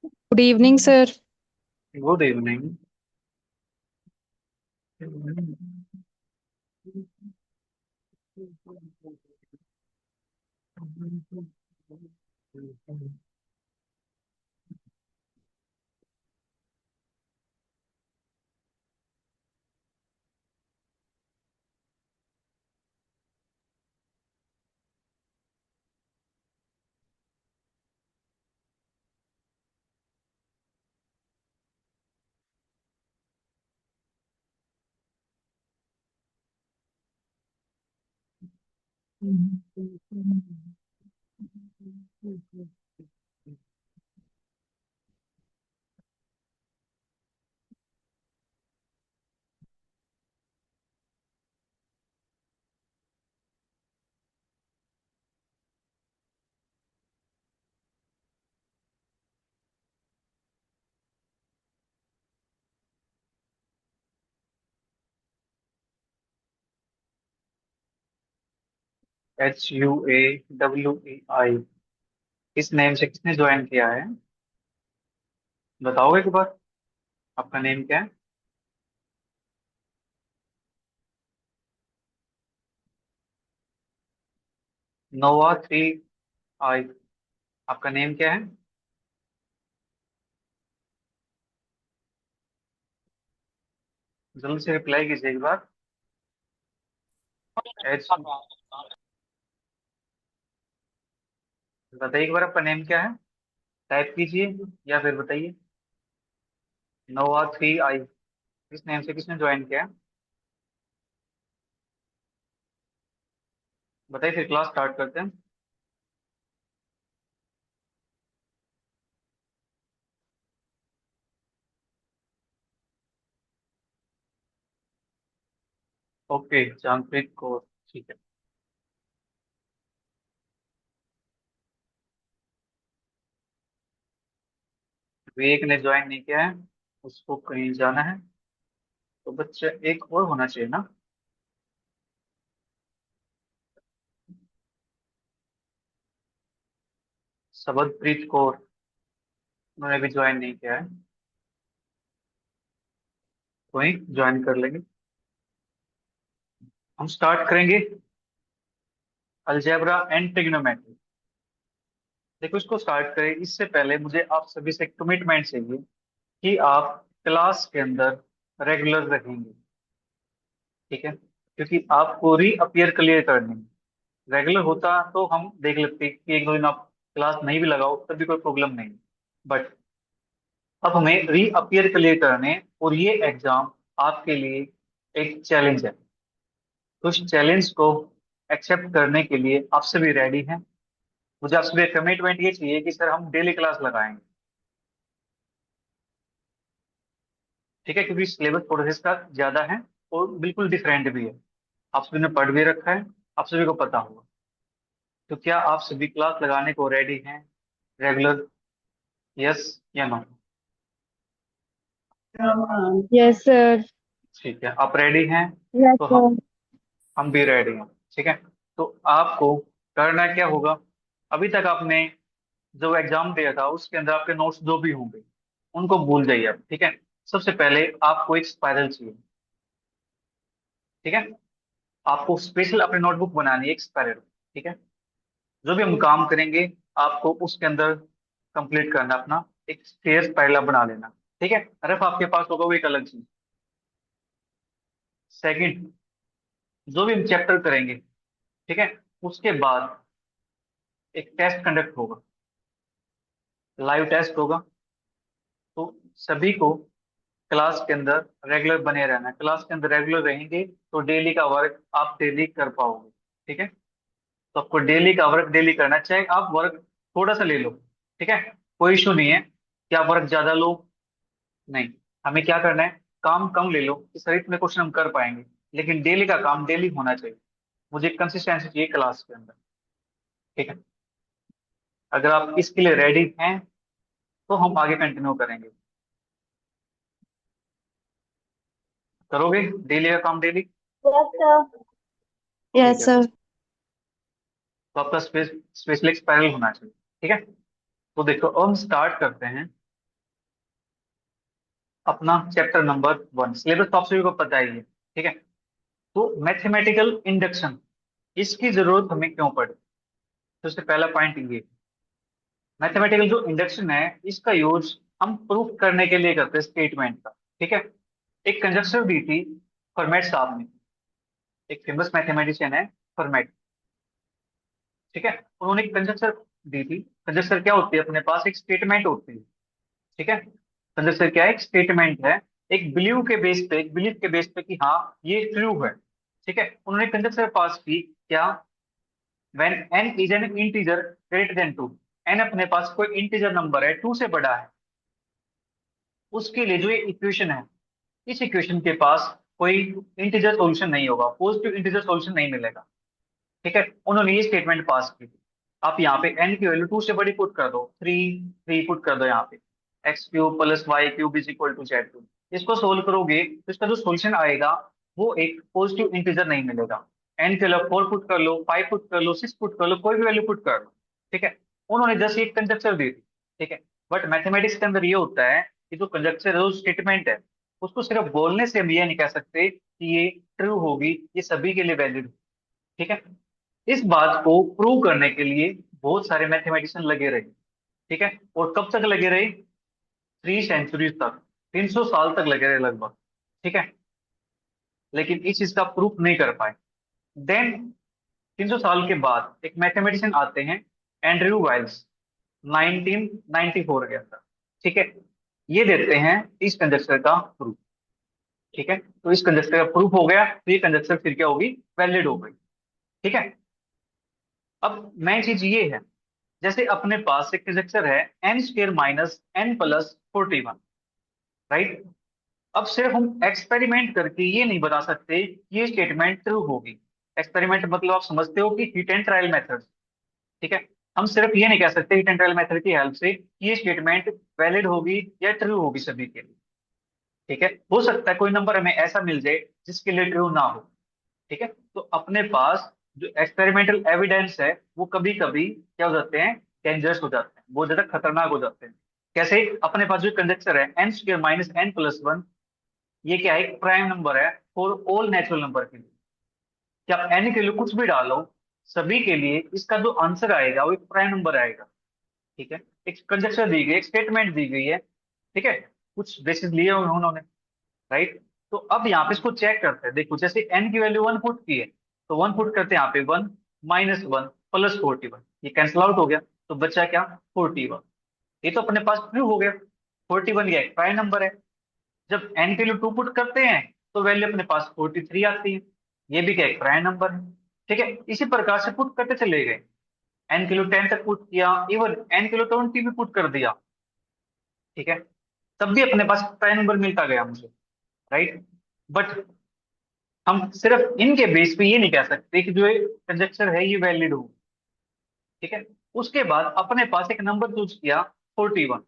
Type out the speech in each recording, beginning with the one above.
Good evening sir. Good evening. HUAWEI, इस name से किसने ज्वाइन किया है? बताओगे एक बार, आपका नेम क्या है? Nova 3I, आपका नेम क्या है? जल्दी से रिप्लाई कीजिए एक बार। एच बताइए एक बार, आपका नेम क्या है? टाइप कीजिए या फिर बताइए। Nova 3I, इस नेम से किसने ज्वाइन किया है? बताइए, फिर क्लास स्टार्ट करते हैं। ओके, जानप्रीत कौर, ठीक है। विवेक ने ज्वाइन नहीं किया है, उसको कहीं जाना है। तो बच्चा एक और होना चाहिए ना। सबदप्रीत कौर, उन्होंने भी ज्वाइन नहीं किया है। वही ज्वाइन कर लेंगे। हम स्टार्ट करेंगे अलजेब्रा एंड ट्रिग्नोमेट्री। देखो, इसको स्टार्ट करें इससे पहले मुझे आप सभी से कमिटमेंट चाहिए कि आप क्लास के अंदर रेगुलर रहेंगे। ठीक है, क्योंकि आपको रीअपियर क्लियर करनी है। रेगुलर होता तो हम देख लेते कि एक दो दिन आप क्लास नहीं भी लगाओ तब भी कोई प्रॉब्लम नहीं। बट अब हमें रीअपियर क्लियर करने हैं, और ये एग्जाम आपके लिए एक चैलेंज है। तो इस चैलेंज को एक्सेप्ट करने के लिए आप सभी रेडी हैं? मुझे आपसे भी कमिटमेंट ये चाहिए कि सर हम डेली क्लास लगाएंगे। ठीक है, क्योंकि सिलेबस थोड़ा सा इसका ज्यादा है और बिल्कुल डिफरेंट भी है। आप सभी ने पढ़ भी रखा है, आप सभी को पता होगा। तो क्या आप सभी क्लास लगाने को रेडी हैं? रेगुलर, यस या नो? Yes sir. ठीक है, आप रेडी हैं? यस तो सर। हम भी रेडी हैं। ठीक है, तो आपको करना क्या होगा? अभी तक आपने जो एग्जाम दिया था उसके अंदर आपके नोट्स जो भी होंगे उनको भूल जाइए आप। ठीक है, सबसे पहले आपको एक स्पाइरल चाहिए। ठीक है, आपको स्पेशल अपनी नोटबुक बनानी है एक स्पाइरल। ठीक है, जो भी हम काम करेंगे आपको उसके अंदर कंप्लीट करना अपना एक स्टेयर्स पहला बना लेना। ठीक है, रफ आपके पास होगा वो एक अलग चीज। सेकंड, जो भी हम चैप्टर करेंगे, ठीक है, उसके बाद एक टेस्ट कंडक्ट होगा, लाइव टेस्ट होगा। तो सभी को क्लास के अंदर रेगुलर बने रहना है। क्लास के अंदर रेगुलर रहेंगे तो डेली का वर्क आप डेली कर पाओगे। ठीक है, तो आपको डेली का वर्क डेली करना है, चाहे आप वर्क थोड़ा सा ले लो। ठीक है, कोई इशू नहीं है कि आप वर्क ज्यादा लो। नहीं, हमें क्या करना है, काम कम ले लो कि सर इतने क्वेश्चन हम कर पाएंगे, लेकिन डेली का काम डेली होना चाहिए। मुझे कंसिस्टेंसी चाहिए क्लास के अंदर। ठीक है, अगर आप इसके लिए रेडी हैं तो हम आगे कंटिन्यू करेंगे। करोगे डेली का काम डेली? Yes sir. ठीक यस है, सर। तो आपका स्पेशल एक्सपायरल होना चाहिए। ठीक है, तो देखो अब हम स्टार्ट करते हैं अपना चैप्टर नंबर 1। सिलेबस तो आप सभी को पता ही है, ठीक है। तो मैथमेटिकल इंडक्शन, इसकी जरूरत हमें क्यों पड़ी? तो उससे पहला पॉइंट ये, मैथमेटिकल जो इंडक्शन है इसका यूज हम प्रूफ करने के लिए करते हैं स्टेटमेंट का, ठीक है। एक कंजक्शन दी थी फॉर्मेट साहब ने, एक फेमस मैथमेटिशियन है फॉर्मेट, ठीक है। उन्होंने एक कंजक्शन दी थी। कंजक्शन क्या होती है? अपने पास एक स्टेटमेंट होती है, ठीक है। कंजक्शन क्या है? एक स्टेटमेंट है, एक बिलीव के बेस पे, एक बिलीफ के बेस पे कि हाँ ये ट्रू है, ठीक है। उन्होंने कंजक्शन पास की क्या? When n is an integer greater than 2, n अपने पास कोई इंटीजर नंबर है 2 से बड़ा है, उसके लिए जो ये इक्वेशन है, इस इक्वेशन के पास कोई इंटीजर सॉल्यूशन नहीं होगा, पॉजिटिव इंटीजर सॉल्यूशन नहीं मिलेगा, ठीक है। उन्होंने ये स्टेटमेंट पास की थी। आप यहाँ पे n की वैल्यू 2 से बड़ी पुट कर दो, 3 3 पुट कर दो यहाँ पे, x cube plus y cube is equal to z cube. इसको सोल्व करोगे तो इसका जो सॉल्यूशन आएगा वो एक पॉजिटिव इंटीजर नहीं मिलेगा। n के लिए 4 पुट कर लो, 5 पुट कर लो, 6 पुट कर लो, कोई भी वैल्यू पुट कर लो, ठीक है। उन्होंने जस्ट एक कंजक्चर दी थी, ठीक है। बट मैथमेटिक्स के अंदर ये होता है कि जो कंजक्चर है, जो स्टेटमेंट है, उसको सिर्फ बोलने से हम ये नहीं कह सकते कि ये ट्रू होगी, ये सभी के लिए वैलिड, ठीक है। इस बात को प्रूव करने के लिए बहुत सारे मैथमेटिशियन लगे रहे, ठीक है। और कब तक लगे रहे? 3 सेंचुरीज तक, 300 साल तक लगे रहे लगभग, ठीक है। लेकिन इस चीज का प्रूफ नहीं कर पाए। देन 300 साल के बाद एक मैथमेटिशियन आते हैं, एंड्रयू वाइल्स, 1994 के अंदर, ठीक है। ये देते हैं इस कंजक्शन का प्रूफ, ठीक है। तो इस कंजक्शन का प्रूफ हो गया, तो ये कंजक्शन फिर क्या होगी? वैलिड हो गई, ठीक है। अब मेन चीज ये है, जैसे अपने पास एक कंजक्शन है n square minus n plus 41, right. अब सिर्फ हम एक्सपेरिमेंट करके ये नहीं बता सकते कि ये स्टेटमेंट ट्रू होगी। एक्सपेरिमेंट मतलब आप समझते हो कि हिट एंड ट्रायल मेथड, ठीक है। हम सिर्फ ये नहीं कह सकते हिट एंड ट्रायल मेथड की हेल्प से कि ये स्टेटमेंट वैलिड होगी या ट्रू होगी सभी के लिए, ठीक है। हो सकता है कोई नंबर हमें ऐसा मिल जाए जिसके लिए ट्रू ना हो, ठीक है। तो अपने पास जो एक्सपेरिमेंटल एविडेंस है वो कभी कभी क्या हो जाते हैं? डेंजरस हो जाते हैं, बहुत ज्यादा खतरनाक हो जाते हैं। कैसे? अपने पास जो कंजक्शन है n square minus n plus one, ये क्या है? एक प्राइम नंबर है फॉर ऑल नेचुरल नंबर के लिए। कि आप एन के लिए कुछ भी डालो, सभी के लिए इसका जो आंसर आएगा वो एक प्राइम नंबर आएगा, ठीक है। एक कंजक्शन दी गई, एक स्टेटमेंट दी गई है, ठीक है। कुछ बेसिस लिए हुए हैं उन्होंने, राइट। तो अब यहाँ पे इसको चेक करते हैं। देखो जैसे n की वैल्यू 1 पुट की है, तो 1 पुट करते हैं यहाँ पे, 1 माइनस 1 प्लस 41, ये कैंसिल आउट हो गया, तो बचा क्या? 41। ये तो अपने पास प्रूव हो गया, 41 ये एक प्राइम नंबर है। जब n के लिए 2 पुट करते हैं तो वैल्यू अपने पास 43 आती है, ये भी क्या एक प्राइम नंबर है, ठीक है। इसी प्रकार से पुट करते चले गए, n के लिए 10 तक पुट किया, इवन n के लिए 20 भी पुट कर दिया, ठीक है। तब भी अपने पास प्राइम नंबर मिलता गया मुझे, राइट। बट हम सिर्फ इनके बेस पे ये नहीं कह सकते कि जो कंजक्शन है ये वैलिड हो, ठीक है। उसके बाद अपने पास एक नंबर चूज किया 41,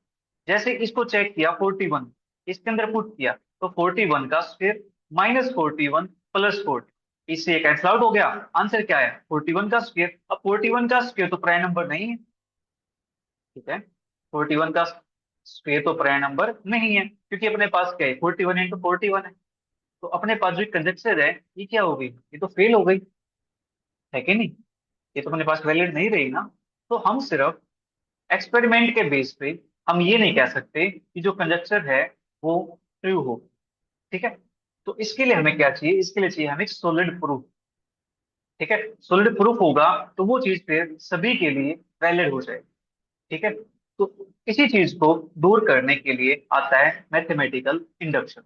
जैसे इसको चेक किया 41, इसके अंदर पुट किया, तो 41 का स्क्वायर माइनस 41 प्लस 40, इससे कैंसिल आउट हो गया। आंसर क्या है? 41 का स्क्वायर। अब 41 का स्क्वायर तो प्राइम नंबर नहीं है, ठीक है। 41 का स्क्वायर तो प्राइम नंबर नहीं है, क्योंकि अपने पास क्या है? 41 इंटू 41 है। तो अपने पास जो कंजक्शन है ये क्या हो गई? ये तो फेल हो गई, है कि नहीं? ये तो अपने पास वैलिड नहीं रही ना। तो हम सिर्फ एक्सपेरिमेंट के बेस पे हम ये नहीं कह सकते कि जो कंजक्शन है वो ट्रू हो, ठीक है। तो इसके लिए हमें क्या चाहिए? इसके लिए चाहिए हमें सॉलिड प्रूफ, ठीक है। सॉलिड प्रूफ होगा तो वो चीज फिर सभी के लिए वैलिड हो जाएगी, ठीक है। तो इसी चीज को दूर करने के लिए आता है मैथमेटिकल इंडक्शन,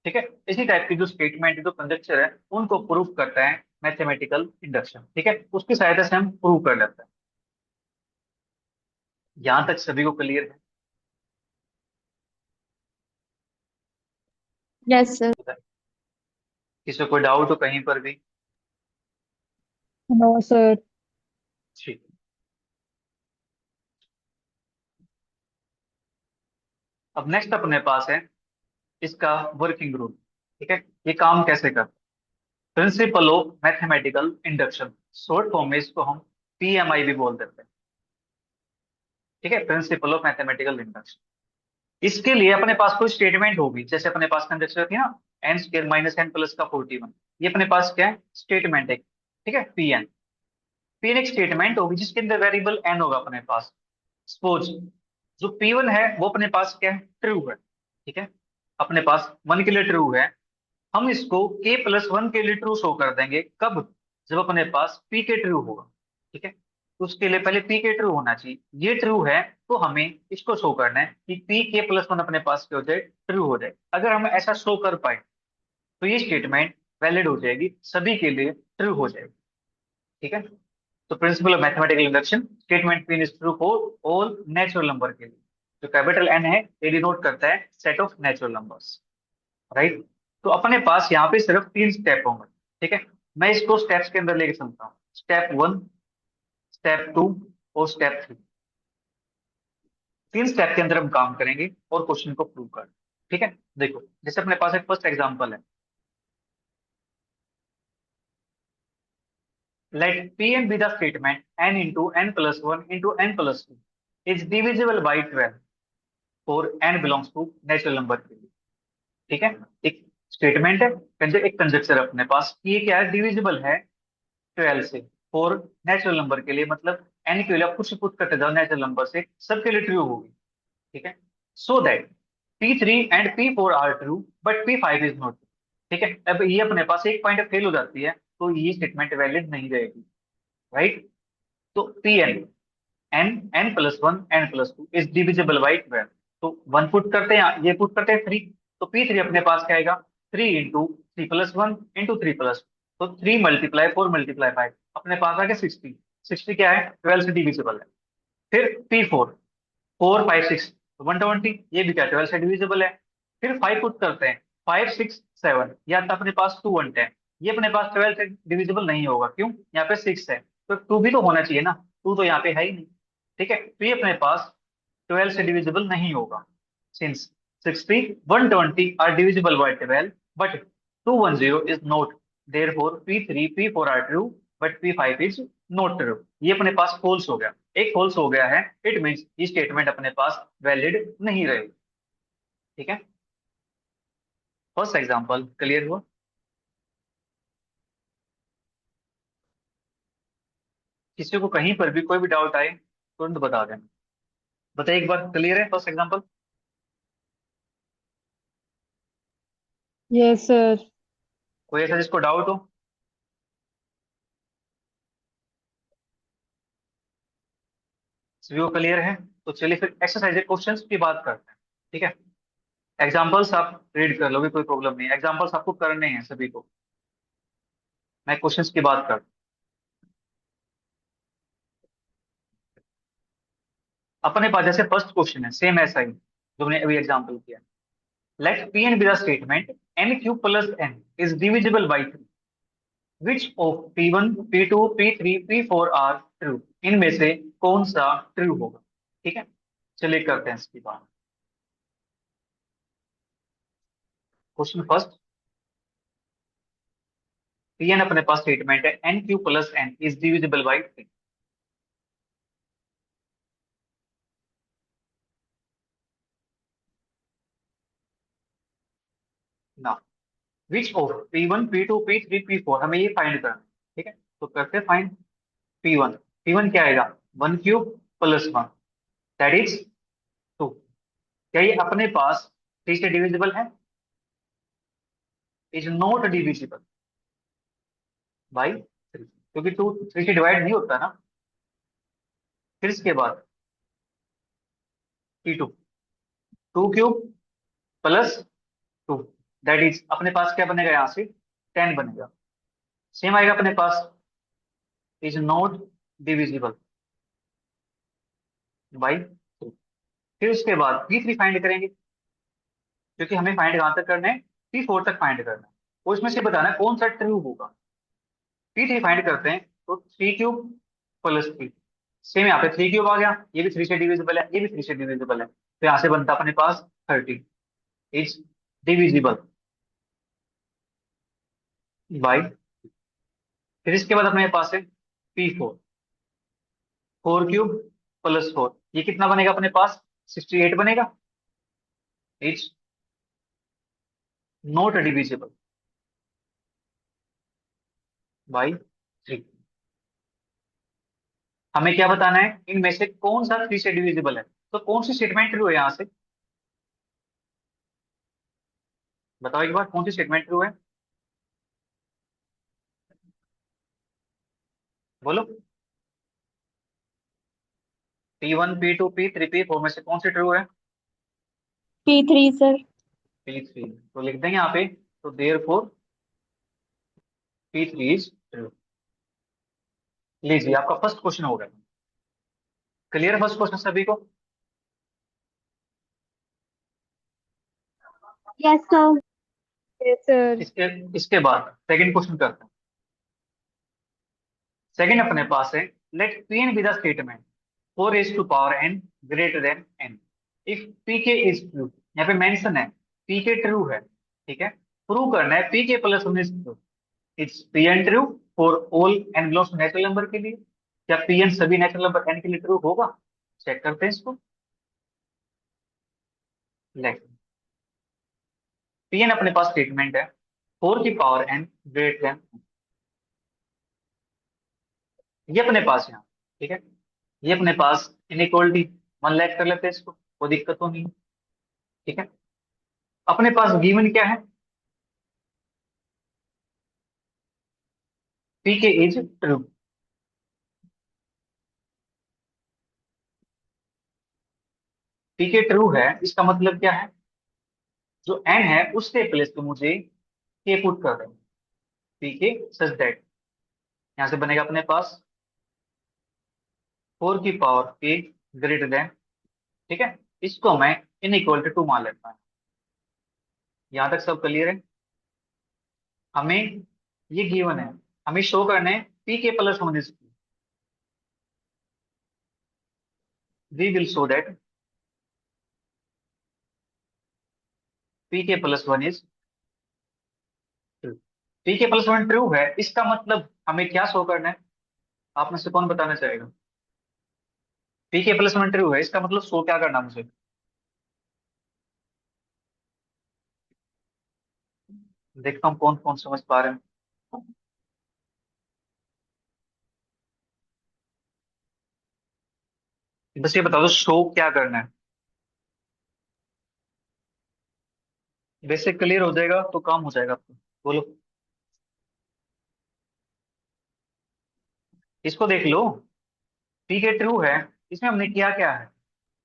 ठीक है। इसी टाइप की जो स्टेटमेंट, जो कंजक्शन है, उनको प्रूव करता है मैथमेटिकल इंडक्शन, ठीक है। उसकी सहायता से हम प्रूव कर लेते हैं। यहां तक सभी को क्लियर Yes, sir. है? किसी को कोई डाउट हो कहीं पर भी? No, sir. ठीक। अब नेक्स्ट अपने पास है इसका वर्किंग रूल, ठीक है। ये काम कैसे करता है? Principle of mathematical induction, short form में इसको हम पीएमआई भी बोल देते हैं, ठीक है, प्रिंसिपल ऑफ मैथमेटिकल इंडक्शन। इसके लिए अपने पास कोई स्टेटमेंट होगी, जैसे अपने पास कंजक्शन थी ना, n square minus n plus का 41, ये अपने पास क्या है, स्टेटमेंट है, ठीक है, पी एन। पी एन एक स्टेटमेंट होगी जिसके अंदर वेरिएबल एन होगा अपने पास। सपोज जो पी वन है वो अपने पास क्या है, ट्रू है, ठीक है, अपने पास वन के लिए ट्रू है। हम इसको के प्लस वन के लिए ट्रू शो कर देंगे, कब, जब अपने पास पी के ट्रू होगा, ठीक है। तो उसके लिए पहले पी के ट्रू होना चाहिए, ये ट्रू है, तो हमें इसको शो करना है कि पी के प्लस वन अपने पास क्या हो जाए, ट्रू हो जाए। अगर हम ऐसा शो कर पाए तो ये स्टेटमेंट वैलिड हो जाएगी, सभी के लिए ट्रू हो जाएगी, ठीक है। तो principle of mathematical induction, statement P is true for all natural number के लिए। जो कैपिटल एन है ये डिनोट करता है set of natural numbers, right. तो अपने पास यहाँ पे सिर्फ तीन स्टेप होंगे, ठीक है। मैं इसको स्टेप्स के अंदर लेके चलता हूँ, स्टेप वन, स्टेप टू और स्टेप थ्री। तीन स्टेप के अंदर हम काम करेंगे और क्वेश्चन को प्रूव कर, ठीक है। देखो जैसे अपने पास एक फर्स्ट एग्जांपल है, let P n be the statement n into n plus one into n plus two is divisible by 12 for n belongs to natural number के लिए, ठीक है। एक स्टेटमेंट है, एक कंजक्चर अपने पास कि ये क्या है, डिविजिबल है 12 से फॉर नेचुरल नंबर के लिए, मतलब एन के लिए आप कुछ पुट करते जाओ नेचुरल नंबर से, सबके लिए ट्रू होगी, ठीक है। So that P3 and P4 are true but P5 is not, ठीक है। अब ये अपने पास एक पॉइंट फेल हो जाती है तो ये स्टेटमेंट वैलिड नहीं रहेगी, राइट। तो P n, n n plus one n plus two is divisible by 12। तो वन पुट करते हैं, ये पुट करते हैं थ्री, तो P3 अपने पास क्या आएगा, three into three plus one into three plus, तो three multiply four multiply five, अपने पास आ गया 60। 60 क्या है, 12 से डिविजिबल है। फिर P4, फोर फाइव सिक्स, 120, ये भी क्या 12 से डिविजिबल है। फिर फाइव पुट करते हैं, फाइव सिक्स सेवन, या तो अपने पास टू वन टेन, ये अपने पास 12 से डिविजिबल नहीं होगा, क्यों, यहाँ पे सिक्स है, तो टू भी तो होना चाहिए ना, टू तो यहाँ पे है ही नहीं, ठीक है। तो ये अपने पास 12 से डिविजिबल नहीं होगा, since 60 120 are divisible by 12 but 210 is not, therefore P3 P4 are true but P5 is not true. ये अपने पास फॉल्स हो गया, एक फॉल्स हो गया है, इट मींस ये स्टेटमेंट अपने पास वैलिड नहीं रहेगी, ठीक है। फर्स्ट एग्जांपल क्लियर हुआ? किसी को कहीं पर भी कोई भी डाउट आए तुरंत बता देना। बताइए एक बार, क्लियर है फर्स्ट एग्जांपल? Yes, sir. कोई ऐसा जिसको डाउट हो? सभी को क्लियर है? तो चलिए फिर एक्सरसाइज क्वेश्चंस की बात करते हैं, ठीक है। एग्जाम्पल्स आप रीड कर लोगे, कोई प्रॉब्लम नहीं, एग्जाम्पल्स आपको करने हैं सभी को। मैं क्वेश्चंस की बात कर, अपने पास जैसे फर्स्ट क्वेश्चन है सेम ऐसा ही जो हमने अभी एग्जाम्पल किया, let P n be the statement n cube plus n is divisible by three, which of P1 P2 P3 P4 are true, इनमें से कौन सा ट्रू होगा, ठीक है। चलिए करते हैं इसकी बात। क्वेश्चन फर्स्ट, पी एन अपने पास स्टेटमेंट है n cube plus n is divisible by three. ना, which of P1 P2 P3 P4, हमें ये फाइंड करना है, ठीक है। तो करते फाइंड P1, P1 क्या आएगा, one cube plus one, that is two. क्या ये अपने पास थ्री से डिविजिबल है, is not divisible by three, क्योंकि टू थ्री से डिवाइड नहीं होता ना। फिर इसके बाद P2, two cube plus two, that is अपने पास क्या बनेगा, यहाँ से 10 बनेगा, सेम आएगा अपने पास, is not divisible by two. फिर उसके बाद P3 फाइंड करेंगे, क्योंकि हमें फाइंड कहाँ तक करना है, P4 तक फाइंड करना है, और उसमें से बताना है कौन सा ट्रू होगा। P3 फाइंड करते हैं, तो three cube plus three, same यहाँ पे थ्री क्यूब आ गया, ये भी थ्री से डिविजिबल है, ये भी थ्री से डिविजिबल है, तो यहाँ से बनता अपने पास 30 इज डिविजिबल बाई। फिर इसके बाद अपने पास है P4, फोर क्यूब प्लस 4, ये कितना बनेगा अपने पास? 68 बनेगा। It's not divisible by 3। हमें क्या बताना है, इनमें से कौन सा 3 से डिविजिबल है। तो कौन सी स्टेटमेंट ट्रू है यहाँ से, बताओ एक बार, कौन सी स्टेटमेंट ट्रू है, बोलो। P1 P2 P3 P4 में से कौन सी ट्रू है? P3 sir. P3, तो लिख देंगे यहाँ पे, तो there four P3 is true. लीजिए आपका फर्स्ट क्वेश्चन हो गया। क्लियर फर्स्ट क्वेश्चन सभी को? Yes sir. Yes sir. इसके इसके बाद सेकंड क्वेश्चन करते हैं। सेकंड अपने पास है, let P n be the statement 4 raised to power n greater than n if P k is true. यहाँ पे मेंशन है पी के ट्रू है, ठीक है। प्रूव करना है पी के plus one is true. It's P n true for all n belongs to natural number के लिए। क्या पी एन सभी नेचुरल नंबर एन के लिए ट्रू होगा? चेक करते हैं इसको। लेट पी एन अपने पास स्टेटमेंट है 4 की पावर n ग्रेटर देन, ये अपने पास है यहाँ, ठीक है। ये अपने पास इनइक्वालिटी 1 लाख कर लेते हैं इसको, कोई दिक्कत तो नहीं, ठीक है। अपने पास गिवन क्या है, P k is true. P के ट्रू है, इसका मतलब क्या है, जो एन है उसके प्लेस पे मुझे के पुट कर रहे हैं, पी के सच दैट। यहां से बनेगा अपने पास 4 की पावर के ग्रेटर देन, ठीक है। इसको मैं इनइक्वल टू 2 मान लेता हूँ। यहां तक सब क्लियर है? हमें ये गिवन है, हमें शो करने पी के plus one is, we will show that P के plus one is true. P के प्लस वन ट्रू है, इसका मतलब हमें क्या शो करना है, आप में से कौन बताना चाहेगा? पी के प्लस वन ट्रू है, इसका मतलब शो क्या करना है मुझे? देखता हूँ कौन कौन समझ पा रहे हैं। बस ये बता दो शो क्या करना है, बेसिक क्लियर हो जाएगा तो काम हो जाएगा आपको। बोलो, इसको देख लो। पी के ट्रू है, इसमें हमने किया क्या है,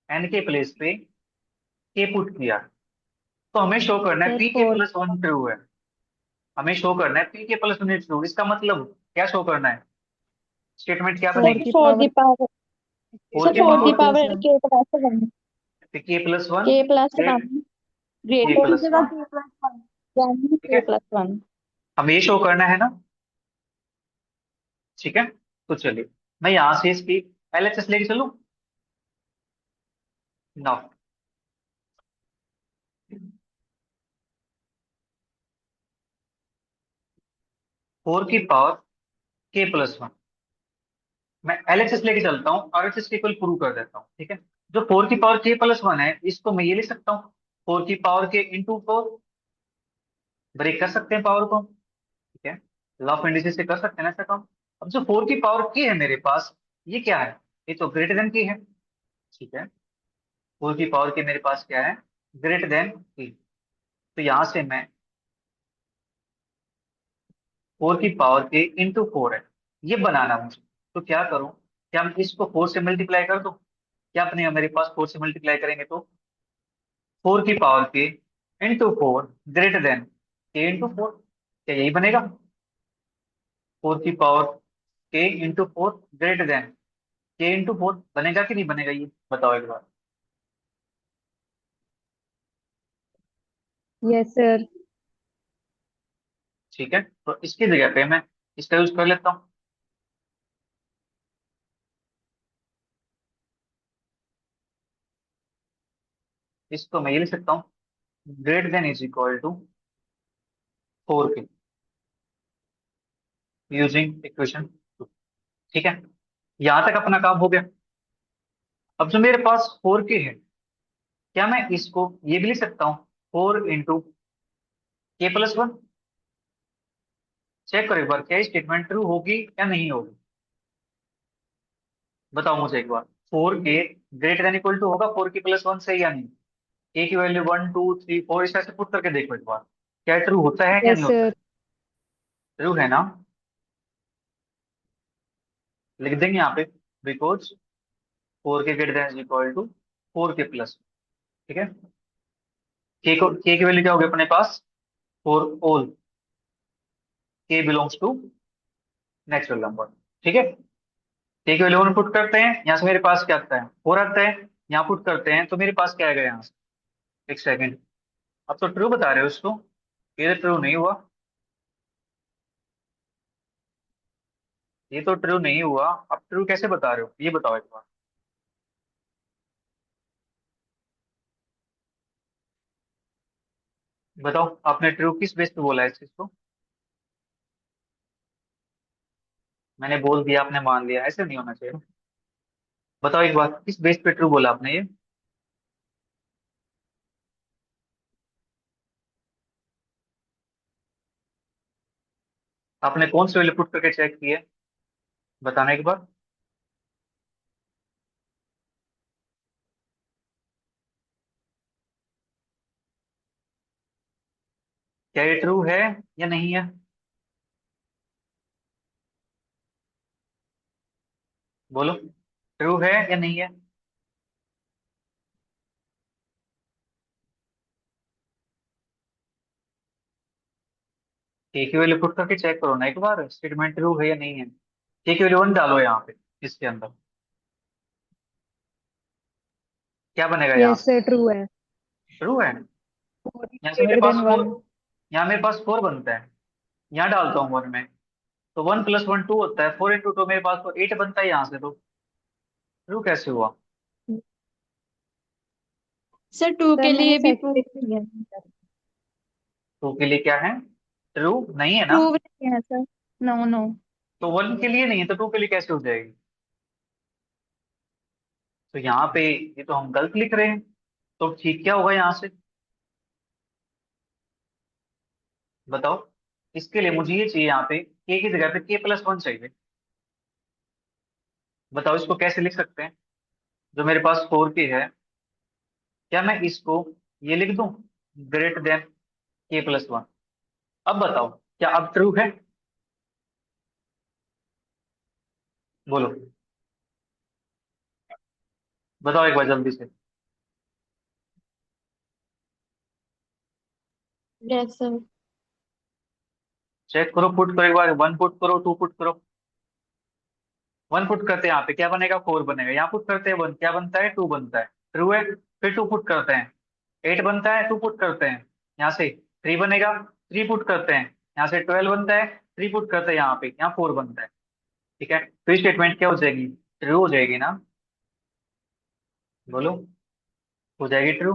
एन के प्लेस पे के पुट किया, तो हमें शो करना है Sir पी के for प्लस वन ट्रू है। हमें शो करना है पी के प्लस वन ट्रू, इसका मतलब क्या शो करना है, स्टेटमेंट क्या sir बनेगी? for the power. Four Sir की for the power power k plus one. के plus one K plus great one. के Greater plus than one, k plus one. Than ठीक k है। plus one. हमें ये show करना है ना, ठीक है। तो चलिए मैं यहां से इसकी एलएचएस लेके चलूं ना। 4 की पावर के प्लस वन, मैं एलएचएस लेके चलता हूँ, आरएचएस के इक्वल प्रूव कर देता हूँ, ठीक है। जो 4 की पावर के प्लस वन है, इसको मैं ये लिख सकता हूँ 4 की पावर के इंटू फोर, ब्रेक कर सकते हैं पावर को, ठीक है। लॉ ऑफ इंडिसेस से कर सकते हैं ना ऐसा काम। अब जो 4 की पावर की है मेरे पास, ये क्या है, ये तो ग्रेटर देन की है, ठीक है। 4 की पावर की मेरे पास क्या है, ग्रेटर देन की। तो यहां से मैं 4 की पावर के इंटू फोर है, ये बनाना मुझे। तो क्या करूं, क्या हम इसको 4 से मल्टीप्लाई कर दूं? क्या अपने मेरे पास 4 से मल्टीप्लाई करेंगे तो 4 की पावर के इंटू फोर ग्रेटर देन के इंटू फोर, क्या यही बनेगा? 4 की पावर के इंटू फोर ग्रेटर देन के इंटू फोर बनेगा कि नहीं बनेगा, ये बताओ एक बार। Yes sir. ठीक है, तो इसकी जगह पे मैं इसका यूज कर लेता हूँ। इसको मैं ये लिख सकता हूँ, greater than is equal to 4 k, using equation. ठीक है, यहां तक अपना काम हो गया। अब जो मेरे पास 4k है, क्या मैं इसको ये भी लिख सकता हूँ 4 × k+1? चेक करो एक बार, क्या ये स्टेटमेंट ट्रू होगी या नहीं होगी? बताओ मुझे एक बार, 4k > होगा 4k+1 से या नहीं? k की वैल्यू 1 2 3 4 इस तरह से पुट करके देखो एक बार, क्या ट्रू होता है क्या यस नहीं होता है? सर। ट्रू है ना? लिख देंगे यहाँ पे, बिकॉज 4k > 4k+, ठीक है। k की वैल्यू क्या होगी अपने पास? For all k belongs to natural number, ठीक है। k की वैल्यू 1 पुट करते हैं, यहाँ से मेरे पास क्या आता है 4 आता है, यहाँ पुट करते हैं तो मेरे पास क्या आएगा यहाँ से? एक सेकेंड, अब तो ट्रू बता रहे हो उसको, ये तो ट्रू नहीं हुआ, ये तो ट्रू नहीं हुआ, अब ट्रू कैसे बता रहे हो ये बताओ एक बार। बताओ आपने ट्रू किस बेस पे बोला है इस चीज को? मैंने बोल दिया आपने मान लिया, ऐसे नहीं होना चाहिए। बताओ एक बार, किस बेस पे ट्रू बोला आपने ये? आपने कौन सी वैल्यू पुट करके चेक की है, बताना एक बार। क्या ये ट्रू है या नहीं है? बोलो, ट्रू है या नहीं है? के की वैल्यू पुट करके चेक करो ना एक बार, स्टेटमेंट ट्रू है या नहीं है। के की वैल्यू 1 डालो यहाँ पे, इसके अंदर क्या बनेगा यहाँ यस से? सर, ट्रू है। ट्रू है। 4 यहाँ से मेरे ग्रेटर पास देन 4, 1। यहाँ मेरे पास 4 बनता है, यहाँ डालता हूँ 1 में, तो 1 + 1 2 होता है, 4 × 2 मेरे पास तो 8 बनता है यहाँ से, तो ट्रू कैसे हुआ? सर टू सर के मैंने लिए भी प्रूव सर्टिफिकेट किया है सर। टू के लिए क्या है? ट्रू नहीं है ना? प्रूव नहीं है सर। No no. तो 1 के लिए नहीं है तो 2 के लिए कैसे हो जाएगी? तो यहाँ पे ये तो हम गलत लिख रहे हैं, तो ठीक क्या होगा यहाँ से? बताओ, इसके लिए मुझे ये चाहिए यहाँ पे k की जगह पे k+1 चाहिए। बताओ इसको कैसे लिख सकते हैं? जो मेरे पास 4k है, क्या मैं इसको ये लिख दूं ग्रेटर देन k+1? अब बताओ, क्या अब ट्रू है? बोलो, बताओ एक बार जल्दी से। Yes sir. चेक करो, पुट करो एक बार, 1 पुट करो, 2 पुट करो। 1 पुट करते हैं यहाँ पे क्या बनेगा? 4 बनेगा। यहाँ पुट करते हैं 1, क्या बनता है? 2 बनता है, ट्रू है। फिर 2 पुट करते हैं, 8 बनता है, 2 पुट करते हैं, यहाँ से 3 बनेगा, 3 पुट करते हैं, यहाँ से 12 बनता है, 3 पुट करते हैं यहाँ पे, यहाँ 4 बनता है, ठीक है। तो स्टेटमेंट क्या हो जाएगी? ट्रू हो जाएगी ना? बोलो, हो जाएगी ट्रू।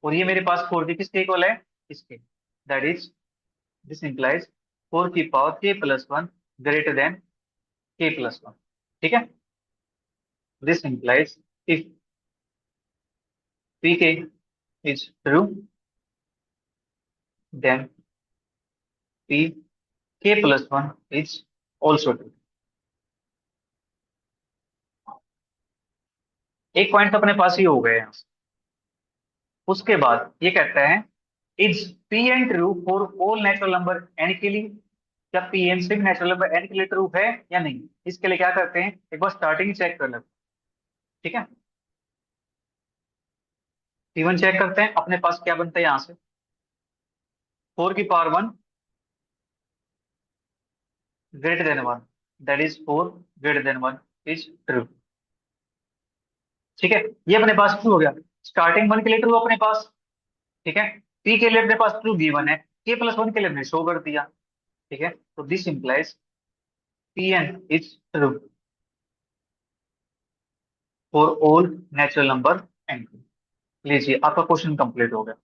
और ये मेरे पास 4 की किसके इक्वल है? इसके, दैट इज, दिस इंप्लाइज 4 की power k+1 greater than k+1, ठीक है। This implies if pk is true, then pk+1 is also true। एक पॉइंट तो अपने पास ही हो गए यहाँ से। उसके बाद ये कहता है is P n true for all natural number n के लिए? क्या पी एन सिर्फ नेचुरल नंबर एन के लिए ट्रू है या नहीं? इसके लिए क्या करते हैं, एक बार स्टार्टिंग चेक कर लेते हैं, ठीक है। P1 चेक करते हैं, अपने पास क्या बनता है यहाँ से? 4 की power 1 greater than 1, that is 4 > 1 is true, ठीक है। ये अपने पास ट्रू हो गया। स्टार्टिंग 1 के लिए ट्रू अपने पास, ठीक है। P के लिए अपने पास ट्रू गिवन है, k+1 के लिए हमने शो कर दिया, ठीक है। तो this implies P n is true for all natural number n. लीजिए आपका क्वेश्चन कंप्लीट हो गया।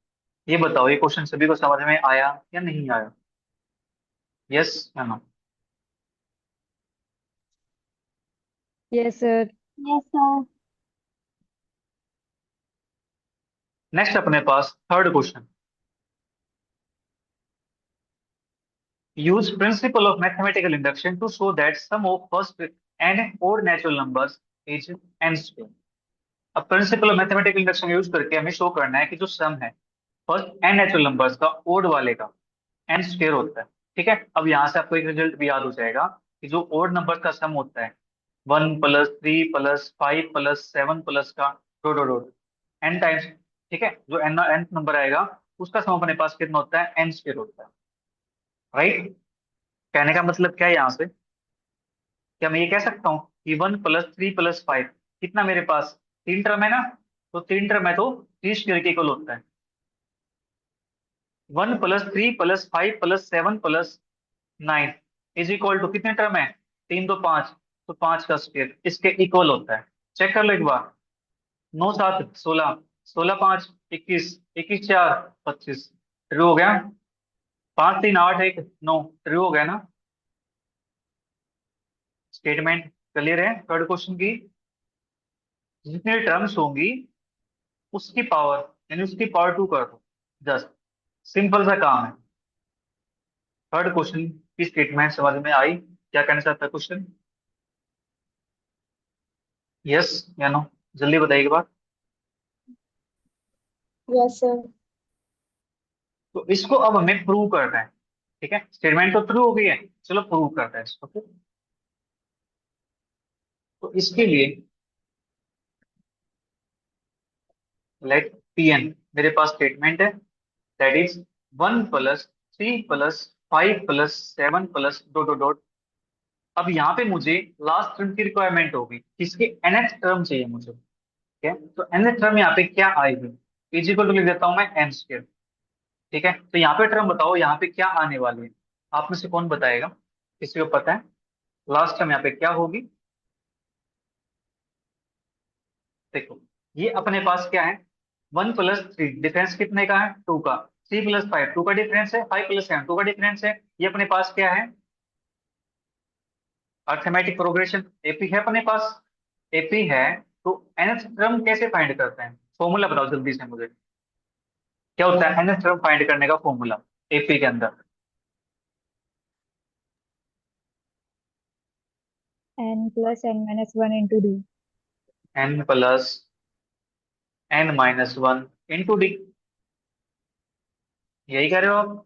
ये बताओ, ये क्वेश्चन सभी को समझ में आया या नहीं आया? यस या no? Yes, sir. Yes, sir. Next अपने पास third question, use principle of mathematical induction to show that sum of first n odd natural numbers is n square। अब principle of mathematical induction use करके हमें show करना है कि जो सम है फर्स्ट एन नेचुरल नंबर्स का ओड वाले का एन स्क्वायर होता है। ठीक है, अब यहाँ से आपको एक रिजल्ट भी याद हो जाएगा कि जो ओड नंबर का सम होता है 1 + 3 + 5 + 7 का dot dot dot n times, ठीक है, जो एन एन नंबर आएगा उसका सम अपने पास कितना होता है, एन स्क्वायर होता है। राइट, कहने का मतलब क्या है यहाँ से, क्या मैं ये कह सकता हूँ कि 1 + 3 + 5 कितना मेरे पास, तीन टर्म है ना, तो तीन टर्म है तो थ्री स्क्वायर के इक्वल होता है। 1 + 3 + 5 + 7 + 9 इज इक्वल टू कितने टर्म है, तीन, दो पांच, तो पांच का स्क्वायर इसके इक्वल होता है। चेक कर लो एक बार, 9 × 7 = 16, 16 × 5 = 21, 21 × 4 = 25, ट्रू हो गया। 5 3 8 1 9, ट्रू हो गया ना। स्टेटमेंट क्लियर है थर्ड क्वेश्चन की, जितने टर्म्स होंगी उसकी पावर यानी उसकी पावर टू कर दो, जस्ट सिंपल सा काम है। थर्ड क्वेश्चन की स्टेटमेंट समझ में आई, क्या कहना चाहता है क्वेश्चन, यस या नो, जल्दी बताइए एक बार। Yes, sir. तो इसको अब हमें प्रूव करना है। ठीक है, स्टेटमेंट तो प्रूव हो गई है, चलो प्रूव करते हैं इसको फिर। तो इसके लिए लेट पी एन, मेरे पास स्टेटमेंट है that is 1 + 3 + 5 + 7 + dot dot dot. अब यहाँ पे मुझे लास्ट टर्म की रिक्वायरमेंट होगी, किसके, nth टर्म चाहिए मुझे। ठीक है, तो nth टर्म यहाँ पे क्या आएगी, इज इक्वल टू लिख देता हूँ मैं n स्क्वायर। ठीक है, तो यहाँ पे टर्म बताओ यहाँ पे क्या आने वाली है, आप में से कौन बताएगा, किसी को पता है लास्ट टर्म यहाँ पे क्या होगी। देखो, ये अपने पास क्या है, 1 + 3, डिफरेंस कितने का है, टू का, 3 + 5 टू का डिफरेंस है, 5 + 7 टू का डिफरेंस है, ये अपने पास क्या है, अर्थमेटिक प्रोग्रेशन एपी है अपने पास, एपी है। तो nth टर्म कैसे फाइंड करते हैं, फॉर्मूला बताओ जल्दी से मुझे, क्या होता है nth टर्म फाइंड करने का फॉर्मूला एपी के अंदर। N plus n minus 1 into D. n + n - 1 × d, यही कह रहे हो आप,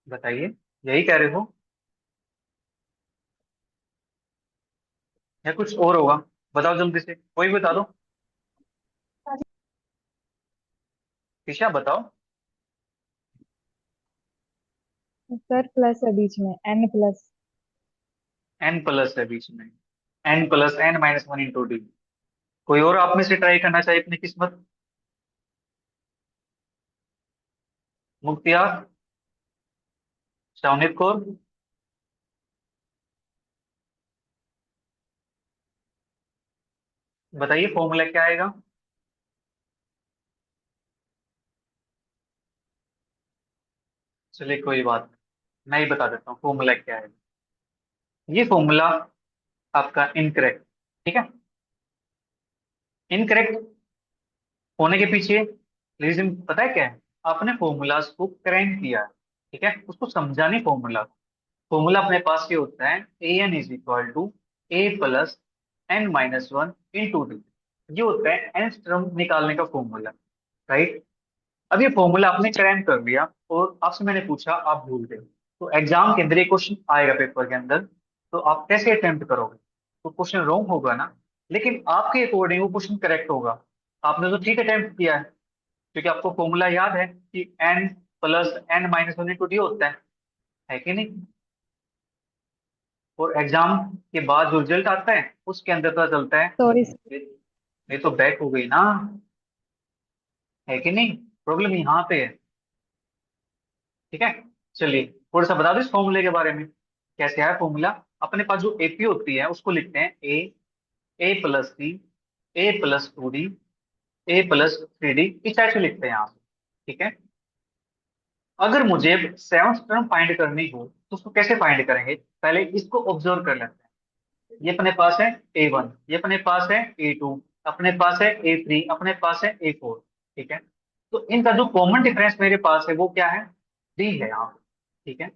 बताइए, यही कह रहे हो या कुछ और होगा, बताओ जल्दी से, कोई भी बता दो, ईशा बताओ। सर प्लस है बीच में n प्लस। n प्लस है बीच में, n + n - 1 × d। कोई और आप में से ट्राई करना चाहिए अपनी किस्मत, मुख्तियार, शावनित कौर, बताइए फॉर्मूला क्या आएगा। चलिए कोई बात नहीं, मैं ही बता देता हूँ फॉर्मूला क्या है। ये फॉर्मूला आपका इनकरेक्ट, ठीक है, इनकरेक्ट होने के पीछे रीजन पता है क्या है, आपने फॉर्मूलाज को क्रैंक किया है। ठीक है, उसको समझा नहीं फॉर्मूला, फॉर्मूला अपने पास ये होता है an = a + n - 1 × d, ये होता है nth टर्म निकालने का फॉर्मूला। राइट, अब ये फॉर्मूला आपने क्रैंक कर लिया और आपसे मैंने पूछा आप भूल गए, तो एग्जाम के अंदर ये क्वेश्चन आएगा पेपर के अंदर, तो आप कैसे अटेम्प्ट करोगे, तो क्वेश्चन रॉन्ग होगा ना, लेकिन आपके अकॉर्डिंग वो क्वेश्चन करेक्ट होगा। आपने तो ठीक अटेम्प्ट किया है, क्योंकि आपको फॉर्मूला याद है कि n + n - 1 × d होता है कि नहीं। और एग्जाम के बाद जो रिजल्ट आता है उसके अंदर पता चलता है, सॉरी। ये ये तो बैक हो गई ना, है कि नहीं, प्रॉब्लम यहाँ पे है। ठीक है, चलिए थोड़ा सा बता दो इस फॉर्मूले के बारे में, कैसे है फॉर्मूला। अपने पास जो एपी होती है उसको लिखते हैं a + c a + 2d a + 3d, इस टाइप से लिखते हैं यहाँ से। ठीक है, अगर मुझे सेवंथ टर्म फाइंड करनी हो तो उसको कैसे फाइंड करेंगे, पहले इसको ऑब्जर्व कर लेते हैं। ये अपने पास है A1, ये अपने पास है A2, अपने पास है A3, अपने पास है A4। ठीक है, तो इनका जो कॉमन डिफरेंस मेरे पास है वो क्या है, D है यहाँ पे। ठीक है,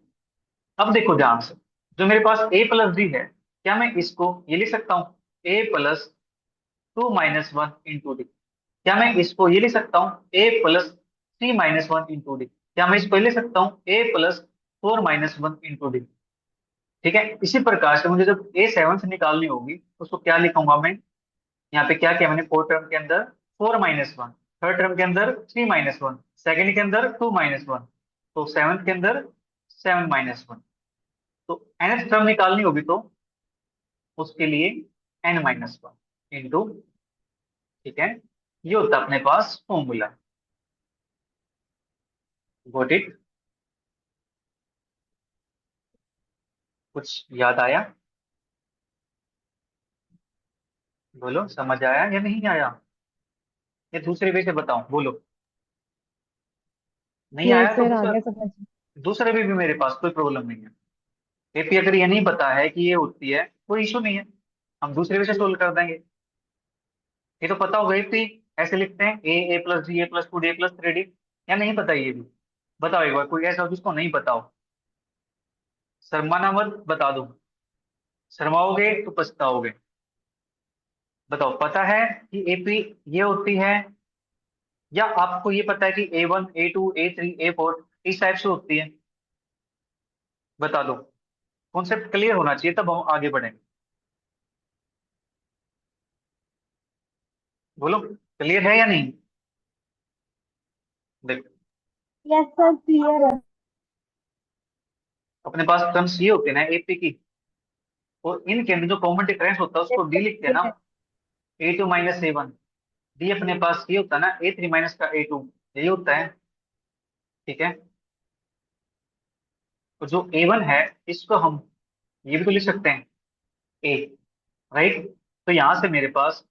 अब देखो ध्यान से, जो मेरे पास A प्लस डी है, क्या मैं इसको ये लिख सकता हूँ A+2 - 1 × D? क्या मैं इसको ये लिख सकता हूँ A+3 - 1 × D? क्या मैं इसको ये लिख सकता हूँ A+4 - 1 × D? ठीक है, इसी प्रकार से मुझे जब A7 से निकालनी होगी तो उसको क्या लिखूंगा मैं, यहाँ पे क्या किया मैंने, फोर्थ टर्म के अंदर 4 - 1, थर्ड टर्म के अंदर 3 - 1, सेकेंड के अंदर 2 - 1, तो सेवन्थ के अंदर 7 - 1। तो nth टर्म निकालनी होगी तो उसके लिए n - 1 ठीक है, ये होता है अपने पास फॉर्मूला। Got it? कुछ याद आया? बोलो, समझ आया या नहीं आया? या दूसरे वे से बताऊं, बोलो। नहीं यस आया तो सर, दूसरा, आगे समझ। दूसरे भी मेरे पास कोई प्रॉब्लम नहीं है। एपी अगर ये नहीं पता है कि ये होती है, कोई इशू नहीं है, हम दूसरे वे से सोल्व कर देंगे। ये तो पता होगा एपी ऐसे लिखते हैं, A+D A+2D A+3D, या नहीं पता ये भी? बताओ एक बार, कोई ऐसा हो जिसको नहीं पता हो, शर्माना मत, बता दो। शर्माओगे तो पछताओगे। बताओ, पता है कि एपी ये होती है, या आपको ये पता है कि A1 A2 A3 A4 इस टाइप से होती है? बता दो, कॉन्सेप्ट क्लियर होना चाहिए तब हम आगे बढ़ेंगे। बोलो, क्लियर है या नहीं? देखो, यस सर, क्लियर है। अपने पास टर्म्स ये होते हैं ना एपी की, और इनके अंदर जो कॉमन डिफरेंस होता है यस उसको डी सर, लिखते हैं ना, क्लियर है। A2 - A1। डी अपने पास ये होता है ना A3 माइनस का A2, यही होता है। ठीक है, तो जो A1 है इसको हम ये भी तो लिख सकते हैं A, राइट? तो यहां से मेरे पास,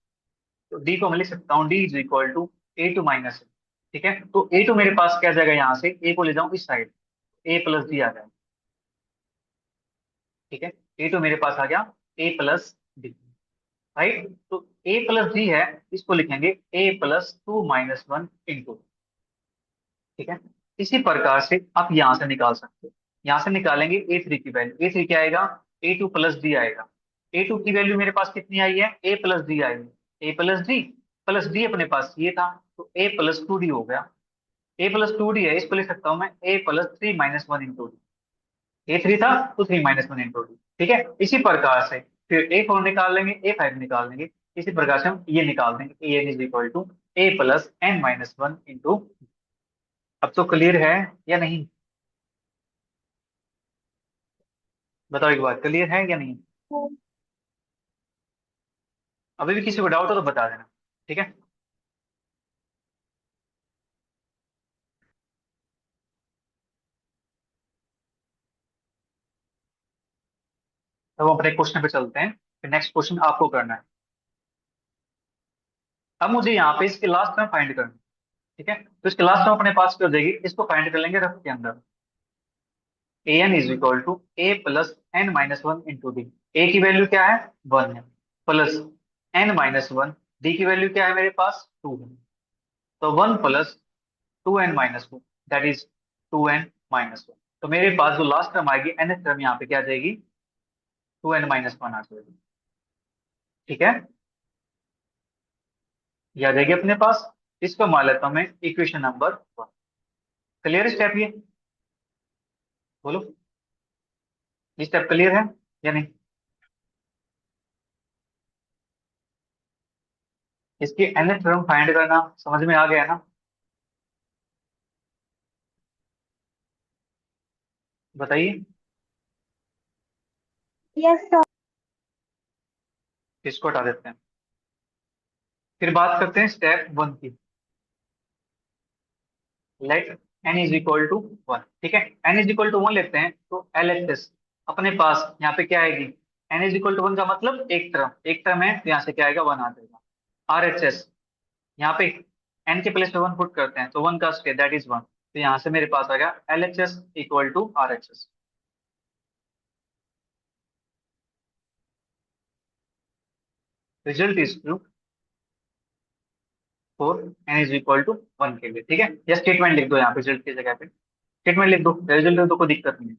तो डी को मैं लिख सकता हूँ D = A2 - A। ठीक है, तो A2 मेरे पास क्या आ जाएगा, यहाँ से A को ले जाऊं इस साइड, A+D आ जाएगा। ठीक है, A2 मेरे पास आ गया A+D, राइट? तो A+D है, इसको लिखेंगे A+2 - 1 × ठीक है, इसी प्रकार से आप यहां से निकाल सकते हो। यहां से निकालेंगे A3 की वैल्यू, A3 क्या आएगा, A2 + D आएगा। A2 की वैल्यू मेरे पास कितनी आई है, A+D आई है। A+D अपने पास ये था, तो A+2D हो गया। A+2D है, इसको लिख सकता हूँ मैं A+3 - 1 × D। A3 था तो 3 - 1 × D। ठीक है, इसी प्रकार से फिर A4 निकाल लेंगे, A5 निकाल लेंगे। इसी प्रकार से हम ये निकाल देंगे AN = A+n - 1 × अब तो क्लियर है या नहीं? बताओ एक बार, क्लियर है या नहीं? अभी भी किसी को डाउट हो तो बता देना। ठीक है, अब हम अपने क्वेश्चन पे चलते हैं, फिर नेक्स्ट क्वेश्चन आपको करना है। अब मुझे यहाँ पे इसके लास्ट में फाइंड करना है। ठीक है, तो इसके लास्ट में अपने पास क्या हो जाएगी, इसको फाइंड कर लेंगे रफ के अंदर। An = A+n - 1 × D। ए की वैल्यू क्या है, 1 है, प्लस n - 1, डी की वैल्यू क्या है मेरे पास, 2 है। तो 1 + 2n - 1, दैट इज 2n - 1। तो मेरे पास जो लास्ट टर्म आएगी, nth टर्म यहाँ पे क्या आ जाएगी, 2n - 1 आ जाएगी। ठीक है, ये आ जाएगी अपने पास। इसको मान लेता हूं मैं इक्वेशन नंबर 1। क्लियर स्टेप ये? बोलो, ये स्टेप क्लियर है या नहीं? इसकी nth टर्म फाइंड करना समझ में आ गया ना? बताइए। Yes sir. इसको हटा देते हैं, फिर बात करते हैं स्टेप 1 की। लेट n = 1। ठीक है, n = 1 लेते हैं तो LHS अपने पास यहाँ पे क्या आएगी, n = 1 का मतलब एक टर्म है, तो यहाँ से क्या आएगा, 1 आ जाएगा। RHS यहाँ पे n के प्लेस पे 1 पुट करते हैं तो 1 का स्क्वायर दैट इज 1, तो यहाँ से मेरे पास आ गया LHS = RHS। Result is true for n is equal to 1 के लिए, ठीक है। या स्टेटमेंट लिख दो यहाँ पे रिजल्ट की जगह पे, स्टेटमेंट लिख दो, रिजल्ट लिख दो, कोई दिक्कत नहीं है।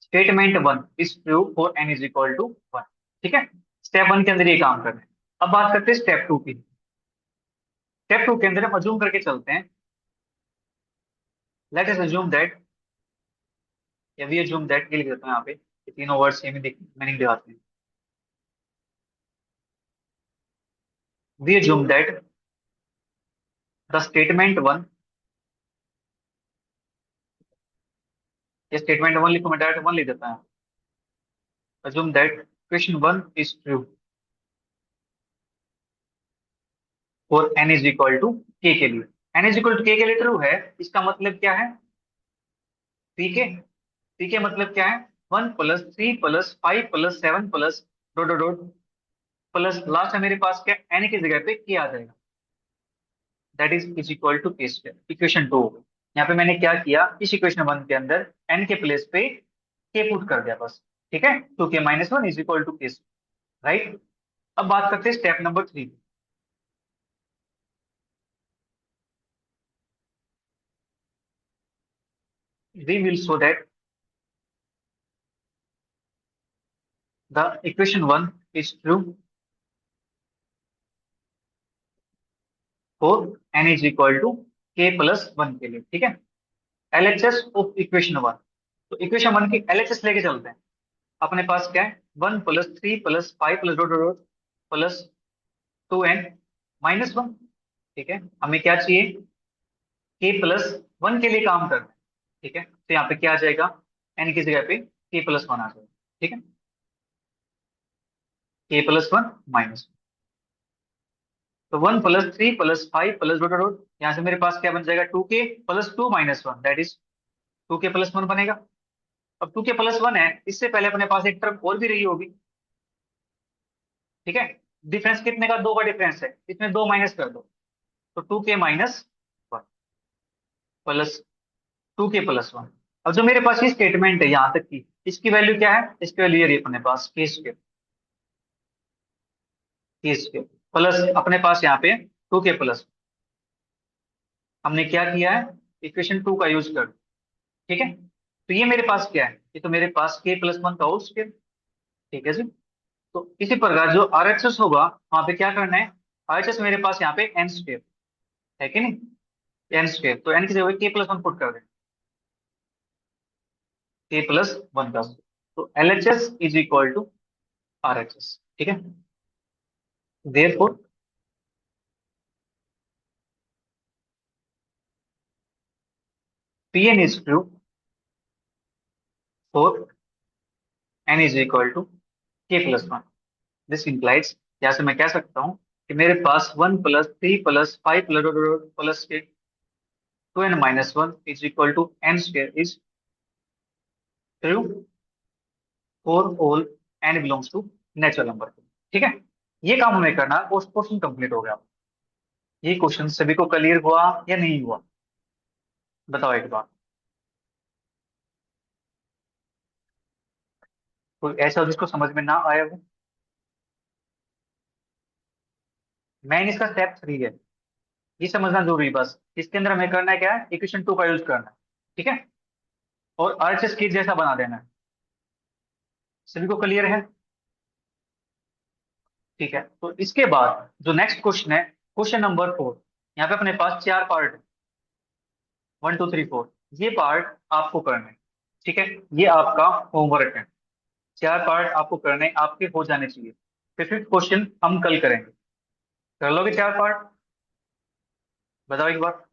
Statement 1 is true for n is equal to 1, ठीक है। स्टेप 1 के अंदर ये काम कर रहे हैं। अब बात करते हैं स्टेप 2 की। स्टेप 2 के अंदर हम अज्यूम करके चलते हैं, लेट अस अज्यूम दैट, या वी अज्यूम दैट, ये लिख देता हूं यहाँ पे, ये तीनों वर्ड सेम ही मीनिंग दिखाते हैं। We assume that the statement 1, ये स्टेटमेंट 1 लिखो, मैं डायरेक्ट 1 लिख देता हूं। Assume that question 1 is true for n is equal to k के लिए। n is equal to k के लिए ट्रू है, इसका मतलब क्या है, pk, pk मतलब क्या है, 1 + 3 + 5 + 7 dot dot dot plus last में मेरे पास क्या, n की जगह पे k आ जाएगा, that is equal to k square. Equation 2 यहाँ पे मैंने क्या किया, इस इक्वेशन 1 के अंदर n के प्लेस पे k पुट कर दिया बस, ठीक है। तो k - 1 is equal to k, right. अब बात करते हैं step number 3। we will show that the equation 1 is true for n is equal to k + 1 के लिए, ठीक है। LHS ऑफ इक्वेशन 1, तो इक्वेशन 1 की LHS लेके चलते हैं। अपने पास क्या है, 1 + 3 + 5 + डॉट डॉट प्लस 2n - 1, ठीक है। हमें क्या चाहिए, k + 1 के लिए काम करना है, ठीक है। तो यहाँ पे क्या आ जाएगा, n की जगह पे k + 1 आ जाएगा, ठीक है। k + 1 - 1, तो 1 + 3 + 5 + डॉट डॉट, यहाँ से मेरे पास क्या बन जाएगा, 2k + 2 - 1, दैट इज 2k + 1 बनेगा। अब 2k + 1 है, इससे पहले अपने पास एक टर्म और भी रही होगी, ठीक है। डिफरेंस कितने का, 2 का डिफरेंस है, इसमें 2 माइनस कर दो, तो 2k - 1 प्लस 2k + 1। अब जो मेरे पास ये स्टेटमेंट है यहाँ तक की, इसकी वैल्यू क्या है, इसकी वैल्यू ये रही अपने पास k² प्लस अपने पास यहाँ पे 2k+, हमने क्या किया है, इक्वेशन 2 का यूज कर, ठीक है। तो ये मेरे पास क्या है, ये तो मेरे पास k + 1 का होल स्क्वायर, ठीक है जी। तो इसी प्रकार जो RHS होगा वहां पे क्या करना है, RHS मेरे पास यहाँ पे n² है कि नहीं, n², तो n की जगह k + 1 पुट कर दें, k + 1 का, तो LHS is equal to RHS, ठीक है। Therefore Pn is true for n is equal to k + 1। This implies, यहाँ से मैं कह सकता हूँ कि मेरे पास 1 + 3 + 5 प्लस के 2n - 1 is equal to n² is true for all n belongs to natural number, ठीक है। ये काम हमें करना, क्वेश्चन कंप्लीट हो गया। ये क्वेश्चन सभी को क्लियर हुआ या नहीं हुआ, बताओ एक बार। कोई ऐसा हो जिसको समझ में ना आया हो। मैन इसका स्टेप 3 है, ये समझना जरूरी है बस। इसके अंदर हमें करना है क्या है, इक्वेशन 2 का यूज करना है, ठीक है। और RHS की जैसा बना देना है। सभी को क्लियर है, ठीक है। तो इसके बाद जो नेक्स्ट क्वेश्चन है, क्वेश्चन नंबर 4, यहाँ पे अपने पास 4 पार्ट है, 1 2 3 4, ये पार्ट आपको करना है, ठीक है। ये आपका होमवर्क है, 4 पार्ट आपको करने, आपके हो जाने चाहिए। फिर क्वेश्चन हम कल करेंगे, कर लोगे 4 पार्ट, बताओ एक बार।